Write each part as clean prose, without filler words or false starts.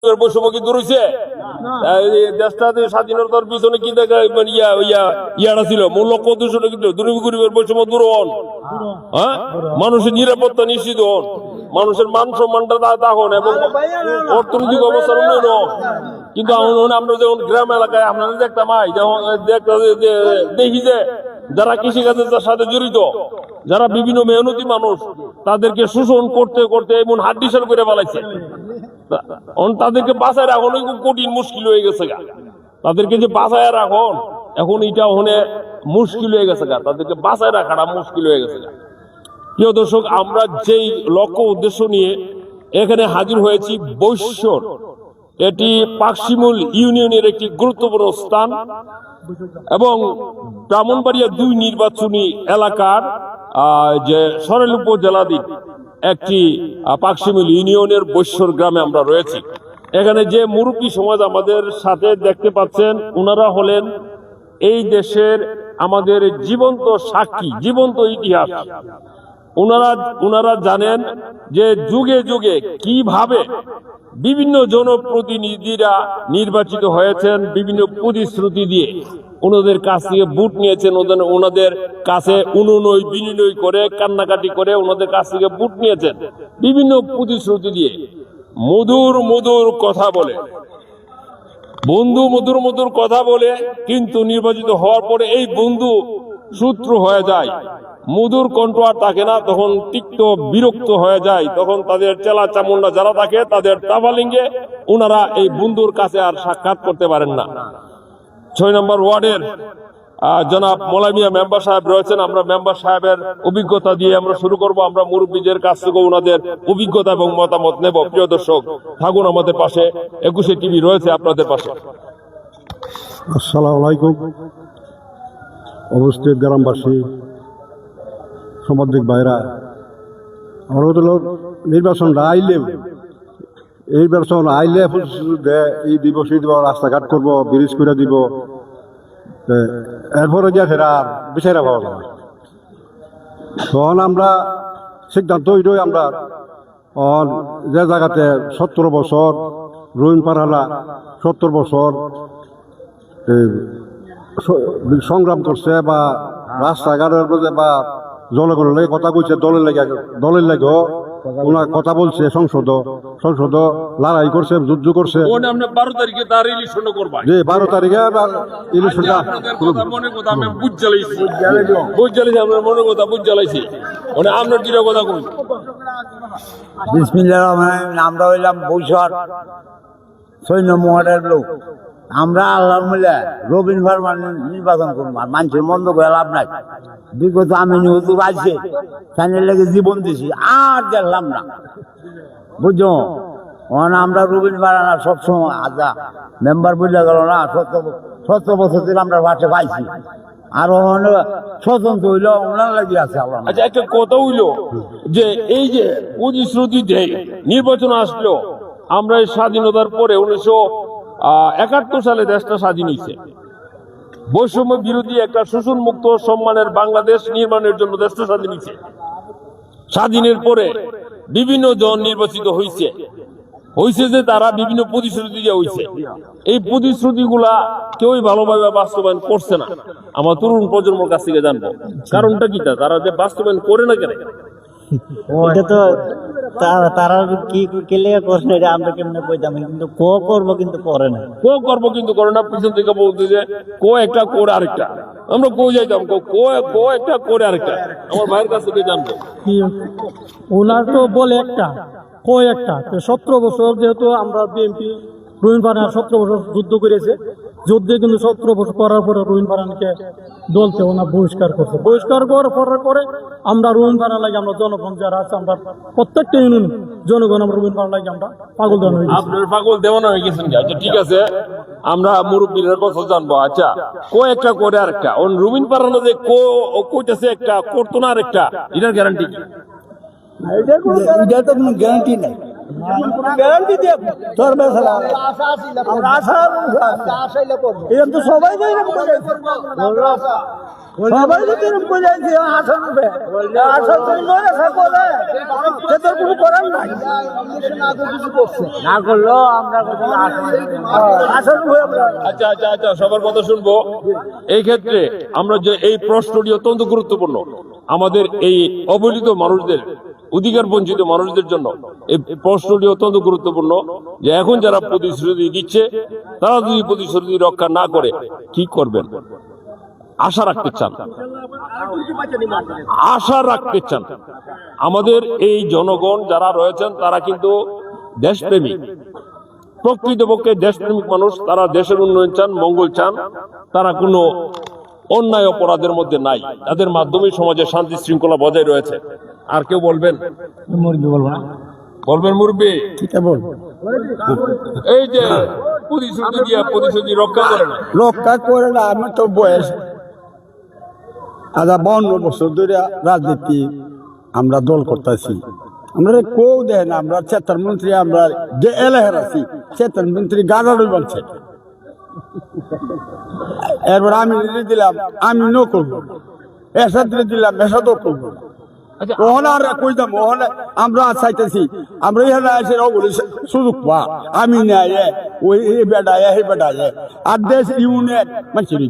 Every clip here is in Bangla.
গরিবের বৈষম্য কি দূর হয়েছে? দেশটা স্বাধীনতার পিছনে কি দেখা ইয়াটা ছিল, মূল লক্ষ্য উদ্দেশ্যটা কিন্তু গরিবের বৈষম্য দূর হন, হ্যাঁ, মানুষের নিরাপত্তা নিশ্চিত হন, মানুষের মান সম্মানটা তখন এবং অর্থনৈতিক অবস্থার উন্নয়ন হন। কিন্তু আমরা যেমন গ্রাম এলাকায় আপনারা দেখতাম দেখি যে যারা কৃষিকাজের সাথে জড়িত, যারা বিভিন্ন মেহনতি মানুষ, তাদেরকে শোষণ করতে করতে এমন হাড্ডিসার করে ফেলাইছে। তাদেরকে বাঁচায় রাখুন খুব কঠিন মুশকিল হয়ে গেছে গা, তাদেরকে যে বাঁচায় রাখুন এখন এটা অনেক মুশকিল হয়ে গেছে গা, তাদেরকে বাঁচায় রাখাটা মুশকিল হয়ে গেছে গা। প্রিয় দর্শক, আমরা যেই লক্ষ্য উদ্দেশ্য নিয়ে এখানে হাজির হয়েছি, বৈশ্যর এটি পাকশিমুল ইউনিয়নের একটি গুরুত্বপূর্ণ স্থান এবং ব্রাহ্মণবাড়িয়া 2 নির্বাচনী এলাকার যে সরেল উপজেলাধীন একটি পাকশিমুল ইউনিয়নের বৈশ্যর গ্রামে আমরা রয়েছি। এখানে যে মুরব্বী সমাজ আমাদের সাথে দেখতে পাচ্ছেন, ওনারা হলেন এই দেশের আমাদের জীবন্ত সাক্ষী, জীবন্ত ইতিহাস। ওনারা জানেন যে যুগে যুগে কিভাবে বিভিন্ন জনপ্রতিনিধিরা নির্বাচিত হয়েছেন, বিভিন্ন প্রতিশ্রুতি দিয়ে ওনাদের কাছ থেকে ভোট নিয়েছেন, ওনাদের কাছে অনুনয় বিনয় করে কান্নাকাটি করে ওনাদের কাছ থেকে ভোট নিয়েছেন, বিভিন্ন প্রতিশ্রুতি দিয়ে মধুর মধুর কথা বলে, বন্ধু মধুর মধুর কথা বলে, কিন্তু নির্বাচিত হওয়ার পরে এই বন্ধু শত্রু হয়ে যায়, মধুর কণ্ঠ আর থাকে না, তখন তিক্ত বিরক্ত হয়ে যায়, তখন তাদের চেলা চামুন্ডা যারা থাকে তাদের তাবালিঙ্গে ওনারা এই বন্ধুর কাছে আর সাক্ষাৎ করতে পারেন না। 6 নম্বর ওয়ার্ডের জনাব মোলামিয়া মেম্বার সাহেব রয়েছেন, আমরা মেম্বার সাহেবের অভিজ্ঞতা দিয়ে আমরা শুরু করব, আমরা মুরব্বীদের কাছ থেকে ওনাদের অভিজ্ঞতা এবং মতামত নেব। প্রিয় দর্শক, থাকুন আমাদের পাশে, 21 টিভি রয়েছে আপনাদের পাশে। আসসালামু আলাইকুম। অবস্থিত গ্রামবাসী, সাংবাদিক ভাইরা, আমাদের নির্বাচনটা আইলে এই দিবস দিব, রাস্তাঘাট করবো, ব্রিজ করে দিব, এরপরে গিয়ে ফেরা আর বিচারা পাওয়া যাবে। তখন আমরা সিদ্ধান্ত হইলই আমরা যে জায়গাতে 70 বছর রুইন পারহালা 70 বছর সংগ্রাম করছে বা রাস্তাঘাটের মধ্যে বা জনগণের লেগে কথা কইছে, দলের লেগে ওনার কথা বলছে, সংসদ লড়াই করছে, যুদ্ধ করছে। 12 তারিখে তার ইলেকশন করবা, যে 12 তারিখে ইলেকশনটা মনের কথা আমি বুঝ জ্বালাইছি, আপনার মনের কথা বুঝ জ্বালাইছি, আপনার কিরা কথা কই। বিসমিল্লাহির রহমানির রহিম। আমরা হইলাম বৈশর 6 নম্বর ওয়ার্ডের লোক। আমরা আল্লাহর মিলে রবিন ভার্মা নির্বাচন করবো, আর মানুষের মন্দ করে লাভ নাই। বিগত আমি হুজুর আছে তাদের লেগে জীবন দিছি, আর দেখলাম না, বুঝছো। আমরা রবিন ভার্মা সবসময় আজা মেম্বার বুঝলে গেল না, 70 বছর থেকে আমরা পাশে পাইছি, আর স্বতন্ত্র হইল ওনার লাগে আছে আল্লাহ। আচ্ছা, একটা কথা হইল যে এই যে প্রতিশ্রুতি দেয় নির্বাচন আসলো, আমরা এই স্বাধীনতার পরে 1971 সালে দেশটা স্বাধীন হয়েছে, বৈষম্য বিরোধী একটা শোষণ মুক্ত সম্মানের বাংলাদেশ নির্মাণের জন্য দেশটা স্বাধীন হয়েছে। স্বাধীনের পরে বিভিন্ন জন নির্বাচিত হয়েছে যে তারা বিভিন্ন প্রতিশ্রুতি দিয়ে হয়েছে, এই প্রতিশ্রুতিগুলা কেউই ভালোভাবে বাস্তবায়ন করছে না। আমার তরুণ প্রজন্মের কাছ থেকে জানবো কারণটা কি, তারা যে বাস্তবায়ন করে না কেন? এটা তো তারা কি কেলে করছে, এটা আমরা কেমনে কইতাম, কিন্তু করবো কিন্তু করে না, কিন্তু করে না। পিছন থেকে বলতে যে একটা করে আরেকটা, আমরা যাইতাম একটা করে আরেকটা। আমার ভাইয়ের কাছ থেকে জানবো, ওনার তো বলে একটা 17 বছর, যেহেতু আমরা বিএনপি রুইন ফারহান 17 বছর যুদ্ধ করেছে, যুদ্ধে কিন্তু 17 বছর করার পরে রুইন ফারহানকে দলতে ওনার বহিষ্কার করার পরে আমরা রুইন ফারহান লাগে, আমরা জনগণ যারা আছে, আমরা প্রত্যেকটা ইউনিয়ন জনগণ আমরা রুইন ফারহান লাগে আমরা পাগল দেওয়ানো হয়ে গেছি। আপনার পাগল দেওয়ানো হয়ে গেছেন। আচ্ছা ঠিক আছে, আমরা মুরব্বীর কথা জানবো। আচ্ছা, একটা করে আরেকটা, রুবিন পারানো যে কইতেছে একটা করতো না আরেকটা, এটার গ্যারান্টি কি? এটা তো কোনো গ্যারান্টি নাই। গ্যারান্টি দিয়ে তোর বেসলা আমরা আশা এরকম তো সবাই সবাই যদি এরকম করে যাইছে আশা নেবে আশা তো নয় আশা করে সে তোর কোনো করার নাই না করলেও আমরা আশা নেবে আমরা আচ্ছা আচ্ছা আচ্ছা, সবার কথা শুনবো। এই ক্ষেত্রে আমরা যে এই প্রশ্নটি অত্যন্ত গুরুত্বপূর্ণ আমাদের এই অবহেলিত মানুষদের, অধিকার বঞ্চিত মানুষদের জন্য এই প্রশ্নটি অত্যন্ত গুরুত্বপূর্ণ যে এখন যারা প্রতিশ্রুতি দিচ্ছে তারা যদি প্রতিশ্রুতি রক্ষা না করে কি করবেন? আশা রাখতে চান, আশা রাখতে চান। আমাদের এই জনগণ যারা রয়েছেন তারা কিন্তু দেশপ্রেমিক, প্রকৃতপক্ষে দেশপ্রেমিক মানুষ। তারা দেশের উন্নয়ন চান, মঙ্গল চান। তারা কোনো অন্যায় অপরাধের মধ্যে নাই, তাদের মাধ্যমে সমাজে শান্তি শৃঙ্খলা বজায় রয়েছে। আর কেউ বলবেন? বলবেন মুরব্বী, এই যে প্রতিশ্রুতি দিয়া প্রতিশ্রুতি রক্ষা করে না, রক্ষা করে না। আমি তো বয়স 52 বছর ধরে রাজনীতি আমরা দল করতেছি। আমরা কেউ দেয় না। আমরা চেতন মন্ত্রী, আমরা যে এলাকার আছি চেতন মন্ত্রী গাড়ারই বলছে। এরপর আমি দিলাম, আমি নো করবো, এসাদ দিলাম, এসাদও করবো। ওখানে আর কই দাম, ওখানে আমরা চাইতেছি আমরা এখানে এসে সুযোগ পা। আমি নেয় ওই এই বেড়ায় এই বেড়ায় আর দেশ ইউনিয়ন মানুষের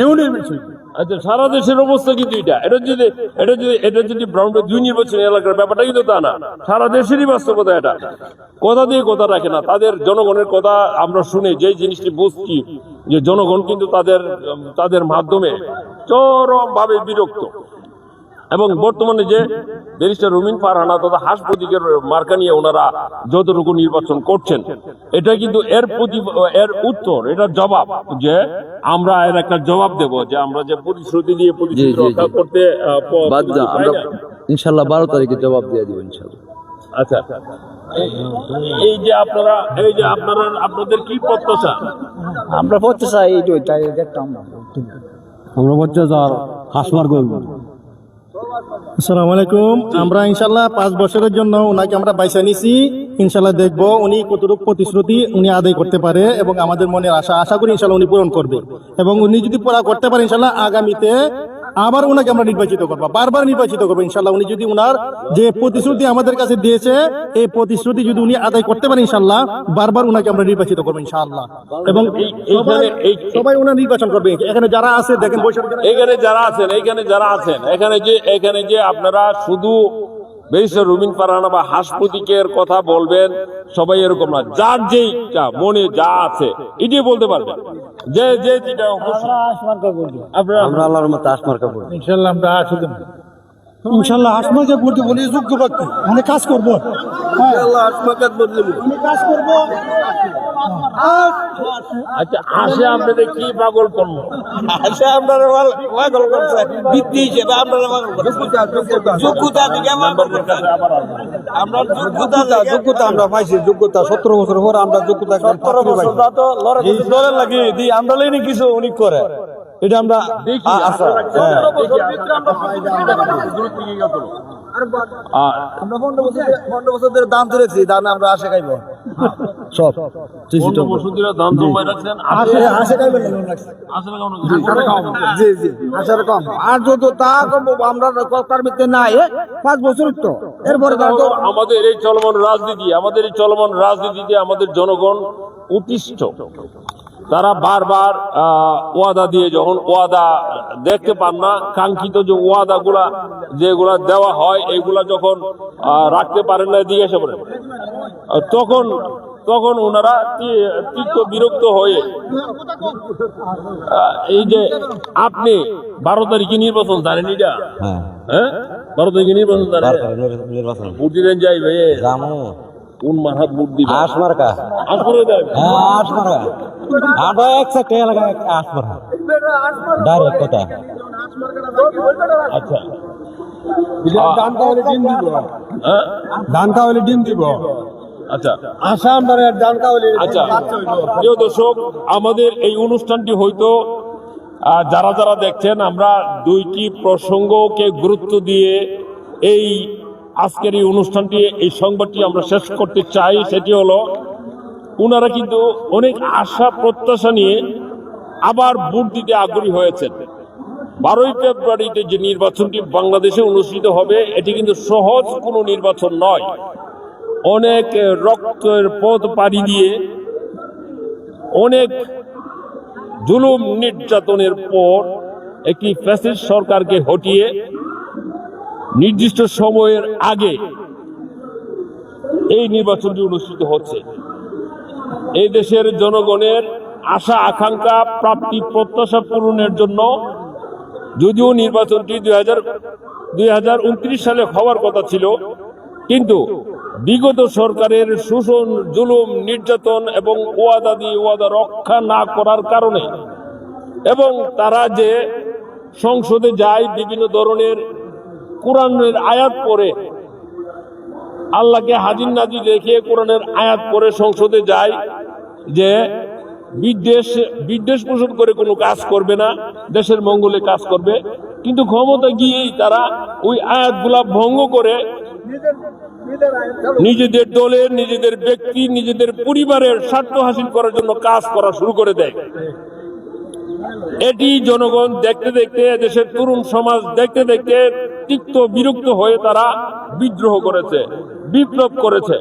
ইউনিয়ন মানুষের। আচ্ছা, সারা দেশের অবস্থা কিন্তু এটা যদি ব্রাউনবাড়ি 2 নির্বাচনী এলাকার ব্যাপারটা কিন্তু তা না, সারা দেশেরই বাস্তবতা। এটা কথা দিয়ে কথা রাখে না, তাদের জনগণের কথা আমরা শুনে যে জিনিসটি বুঝছি যে জনগণ কিন্তু তাদের মাধ্যমে চরম ভাবে বিরক্ত। এবং বর্তমানে যে ব্যারিস্টার রুমিন ফারহানা তথা হাঁস প্রতীকের মার্কা নিয়ে ওনারা যতটুকু নির্বাচন করছেন, এটা কিন্তু এর উত্তর, এটার জবাব যে আমরা এর একটা জবাব দেব যে আমরা যে প্রতিশ্রুতি দিয়ে প্রতিশ্রুতি রক্ষা করতে আমরা ইনশাল্লাহ 12 তারিখে জবাব দিয়ে দিব ইনশাল্লাহ। আচ্ছা, এই যে আপনাদের কি প্রত্যাশা? আমরা পড়তে চাই এইটাই দেখতাম আমরা বলছে যার হাসমার করবো। আসসালামু আলাইকুম। আমরা ইনশাল্লাহ 5 বছরের জন্য ওনাকে আমরা বাইসা নিছি। ইনশাল্লাহ দেখবো উনি কতটুকু প্রতিশ্রুতি উনি আদায় করতে পারে এবং আমাদের মনের আশা করি ইনশাল্লাহ উনি পূরণ করবে। এবং উনি যদি পুরা করতে পারে ইনশাল্লাহ আগামীতে আবার ওনাকে আমরা নির্বাচিত করবো, বারবার নির্বাচিত করবো ইনশাল্লাহ। উনি যদি ওনার যে প্রতিশ্রুতি আমাদের কাছে দিয়েছে এই প্রতিশ্রুতি যদি উনি আদায় করতে পারে ইনশাল্লাহ বারবার ওনাকে আমরা নির্বাচিত করবো ইনশাআল্লাহ। এবং সবাই ওনার নির্বাচন করবে। এখানে যারা আছে দেখেন, এখানে যারা আছেন এখানে যে আপনারা শুধু ব্যারিস্টার রুমিন ফারহানা বা হাঁস প্রতীকের কথা বলবেন, সবাই এরকম না। যার যেই মনে যা আছে এটাই বলতে পারবেন। যে যেটা আমরা আল্লাহর মতো আসমার্কা করব ইনশাল্লাহ আমরা আসলে ইনশাল্লাহ হাসমাকে বলতে বলি যোগ্য ব্যক্তি মানে কাজ করবো, কাজ করবো। আচ্ছা, আসে আপনাদের কি পাগল করলো? আসে আমরা পাগল করছে বৃত্তি হিসেবে আমরা যোগ্যতা দিকে আমরা যোগ্যতা আমরা পাইছি। যোগ্যতা 17 বছর পর আমরা যোগ্যতা লাগে দিই আমরা লেনি কিছু উনি করে এটা আমরা আচ্ছা আমরা 15 বছর ধরে দাম ধরেছি, দাম আমরা আশা খাইব সব 15 বছর ধরে দাম জমায় রাখছেন, আশা খাইব জি জি আশা কম। আর যত তা কম আমরা তার ভিতরে নাই 5 বছর তো এরপরে আমাদের এই চলমান রাজনীতিতে আমাদের জনগণ উৎকৃষ্ট। তারা বারবার ওয়াদা দিয়ে যখন ওয়াদা দেখতে পান না, কাঙ্ক্ষিত যে ওয়াদা গুলা যেগুলা দেওয়া হয় এগুলা যখন রাখতে পারেন না, জিজ্ঞাসা করেন, তখন ওনারা তীব্র বিরক্ত হয়ে এই যে আপনি 12 তারিখে নির্বাচন জানেন, এটা হ্যাঁ 12 তারিখে নির্বাচন জানেন, ভোট দিলেন যাই ভাই কোন মাথাত ভোট দিবেন? আসমার্কা আসমার্কা আমরা একসাথে এলাকা আসমার্কা ডাইরেক্ট কথা। আচ্ছা, ধান খাওয়ালে ডিম দিব, ধান খাওয়ালে ডিম দিব। আচ্ছা আশা আমরা ধান খাওয়ালে আচ্ছা, প্রিয় দর্শক, আমাদের এই অনুষ্ঠানটি হয়তো যারা দেখছেন, আমরা 2টি প্রসঙ্গকে গুরুত্ব দিয়ে এই আজকের এই অনুষ্ঠানটি, এই সংবাদটি আমরা শেষ করতে চাই। সেটি হলো, ওনারা কিন্তু অনেক আশা প্রত্যাশা নিয়ে আবার ভোট দিতে আগ্রহী হয়েছেন। 12ই ফেব্রুয়ারিতে যে নির্বাচনটি বাংলাদেশে অনুষ্ঠিত হবে, এটি কিন্তু সহজ কোনো নির্বাচন নয়। অনেক রক্তের পথ পাড়ি দিয়ে, অনেক জুলুম নির্যাতনের পর একটি ফ্যাসিস্ট সরকারকে হটিয়ে নির্দিষ্ট সময়ের আগে এই নির্বাচনটি অনুষ্ঠিত হচ্ছে। এই দেশের জনগণের আশা আকাঙ্ক্ষা প্রাপ্তি প্রত্যাশা পূরণের জন্য, যদিও নির্বাচনটি 2029 সালে হওয়ার কথা ছিল, কিন্তু বিগত সরকারের শোষণ, জুলুম, নির্যাতন এবং ওয়াদা রক্ষা না করার কারণে, এবং তারা যে সংসদে যায় বিভিন্ন ধরনের কোরআনের আয়াত পড়ে, আল্লাহকে হাজির নাজির রেখে কোরআনের আয়াত পড়ে সংসদে যায় যে বিদ্বেষ পোষণ করে কোনো কাজ করবে না, দেশের মঙ্গলে কাজ করবে, কিন্তু ক্ষমতা গিয়েই তারা ওই আয়াতগুলা ভঙ্গ করে নিজেদের দলের, নিজেদের ব্যক্তি, নিজেদের পরিবারের স্বার্থ হাসিল করার জন্য কাজ করা শুরু করে দেয়। এটি জনগণ দেখতে দেখতে, দেশের তরুণ সমাজ দেখতে দেখতে তিক্ত বিরক্ত হয়ে তারা বিদ্রোহ করেছে, বিপ্লব করেছে,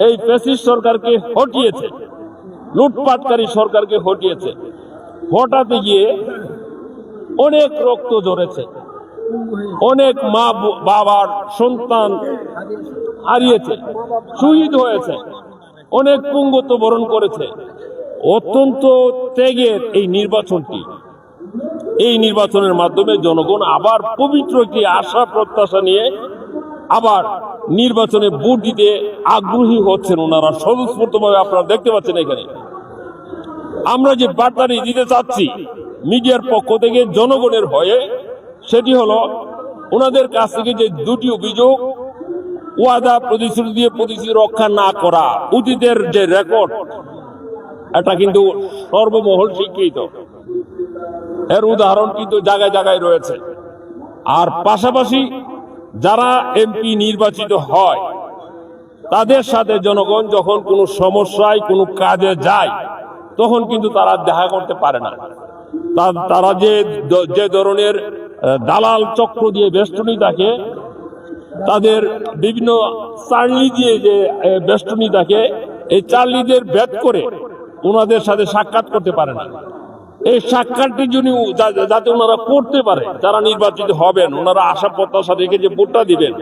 এই ফ্যাসিস্ট সরকারকে হটিয়েছে, লুটপাটকারী সরকারকে হটিয়েছে। হটাতে গিয়ে অনেক রক্ত ঝরেছে, অনেক মা বাবার সন্তান হারিয়েছে, শহীদ হয়েছে, অনেক পুঙ্গত্ব বরণ করেছে। অত্যন্ত ত্যাগের এই নির্বাচনটি, এই নির্বাচনের মাধ্যমে জনগণ আবার পবিত্র একটি আশা প্রত্যাশা নিয়ে আবার নির্বাচনে ভোট দিতে আগ্রহী হচ্ছেন ওনারা স্বতঃস্ফূর্তভাবে। আপনারা দেখতে পাচ্ছেন এখানে আমরা যে বার্তাটি দিতে চাচ্ছি মিডিয়ার পক্ষ থেকে জনগণের হয়ে, সেটি হলো ওনাদের কাছ থেকে যে দুটি অভিযোগ, ওয়াদা প্রতিশ্রুতি দিয়ে প্রতিশ্রুতি রক্ষা না করা, অতীতের যে রেকর্ড, এটা কিন্তু সর্বমহল স্বীকৃত। এর উদাহরণ কিন্তু জায়গায় জায়গায় রয়েছে। আর পাশাপাশি যারা এমপি নির্বাচিত হয়, তাদের সাথে জনগণ যখন কোনো সমস্যায়, কোনো কাজে যায়, তখন কিন্তু তারা দেখা করতে পারে না। তারা যে ধরনের দালাল চক্র দিয়ে বেষ্টনী থাকে, তাদের বিভিন্ন চার্লি দিয়ে যে বেষ্টনী থাকে, এই চার্লিদের ভেদ করে ওনাদের সাথে সাক্ষাৎ করতে পারে না। এই সাক্ষাৎটির জন্য যাতে ওনারা করতে পারে, যারা নির্বাচিত হবেন, ওনারা আশা প্রত্যাশা রেখে যে ভোটটা দিবেন,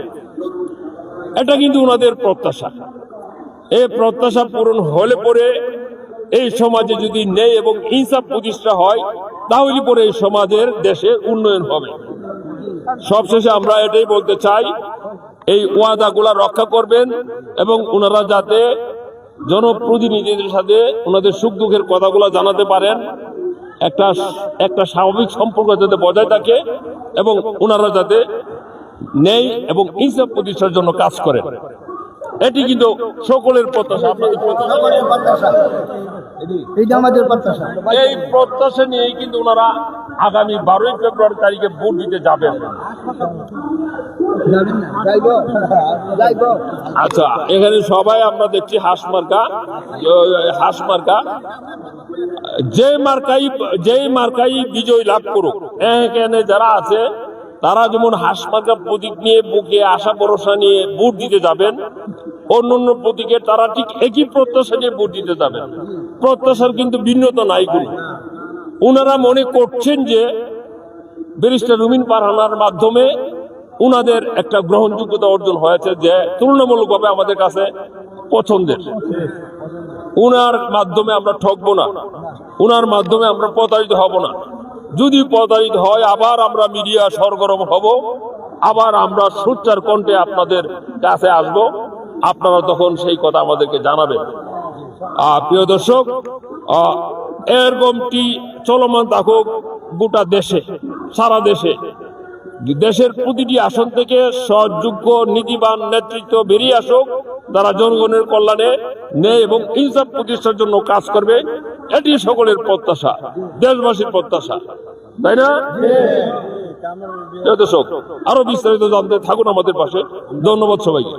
এটা কিন্তু ওনাদের প্রত্যাশা। এই প্রত্যাশা পূরণ হলে পরে এই সমাজে যদি ন্যায় এবং ইনসাফ প্রতিষ্ঠা হয়, তাহলে পরে এই সমাজের, দেশের উন্নয়ন হবে। সবশেষে আমরা এটাই বলতে চাই, এই ওয়াদাগুলা রক্ষা করবেন এবং ওনারা যাতে জনপ্রতিনিধিদের সাথে ওনাদের সুখ দুঃখের কথাগুলা জানাতে পারেন, একটা স্বাভাবিক সম্পর্ক যাতে বজায় থাকে, এবং ওনারা যাতে ন্যায় এবং ইনসাফ প্রতিষ্ঠার জন্য কাজ করেন। এটি কিন্তু সকলের প্রত্যাশা, আপনাদের প্রত্যাশা। এইটা আমাদের প্রত্যাশা। এই প্রত্যাশা নিয়েই কিন্তু ওনারা আগামী 12ই ফেব্রুয়ারি তারিখে ভোট দিতে যাবেন। আচ্ছা, এখানে সবাই আমরা দেখছি হাঁস মার্কা। যে মার্কাই বিজয় লাভ করুক, এখানে যারা আছে তারা যেমন হাঁস মার্কা প্রতীক নিয়ে বুকে আশা ভরসা নিয়ে ভোট দিতে যাবেন, অন্যান্য প্রতীকে তারা ঠিক একই প্রত্যাশা নিয়ে ভোট দিতে যাবেন। প্রত্যাশার কিন্তু ভিন্নতা নাই কোনো। ওনারা মনে করছেন যে ব্যারিস্টার রুমিন ফারহানার মাধ্যমে উনাদের একটা গ্রহণযোগ্যতা অর্জন হয়েছে, যে তুলনামূলকভাবে আমাদের কাছে পছন্দের। উনার মাধ্যমে আমরা ঠকবো না, উনার মাধ্যমে আমরা প্রতারিত হব না। যদি প্রতারিত হয়, আবার আমরা মিডিয়া সরগরম হব, আবার আমরা সোচ্চার কণ্ঠে আপনাদের কাছে আসব, আপনারা তখন সেই কথা আমাদেরকে জানাবেন। প্রিয় দর্শক, এরকমটি চলমান থাকুক গোটা দেশে, সারা দেশে। দেশের প্রতিটি আসন থেকে সৎযোগ্য নীতিবান নেতৃত্ব বেরিয়ে আসুক, তারা জনগণের কল্যাণে ন্যায় এবং ইনসাফ প্রতিষ্ঠার জন্য কাজ করবে। এটি সকলের প্রত্যাশা, দেশবাসীর প্রত্যাশা, তাই না? প্রিয় দর্শক, আরো বিস্তারিত জানতে থাকুন আমাদের পাশে। ধন্যবাদ সবাইকে।